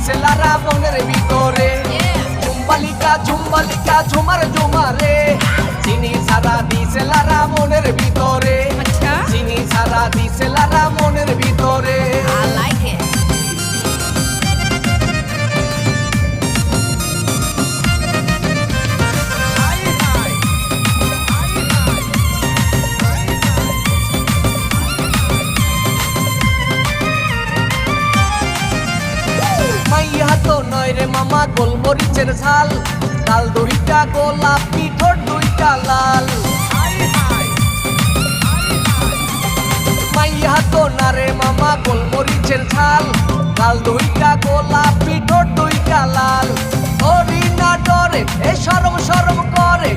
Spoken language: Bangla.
দিছেলারা মনের ভিতরে ঝুম্বালিকা ঝুম্বালিকা ঝুমার ঝুমারে চিনি সারা দিছেলারা মনের ভিতরে চিনি সারা দিছেলারা মনের ভিতরে I like it. মাইয়া তো নয় রে মামা গোলমরিচের ঝাল লাল দুইটা গোলাপি ঠোঁট দুইটা লাল মাইয়া তো না রে মামা গোলমরিচের ঝাল লাল দুইটা গোলাপি ঠোঁট দুইটা লাল হরি না ডরে এ সরম সরম করে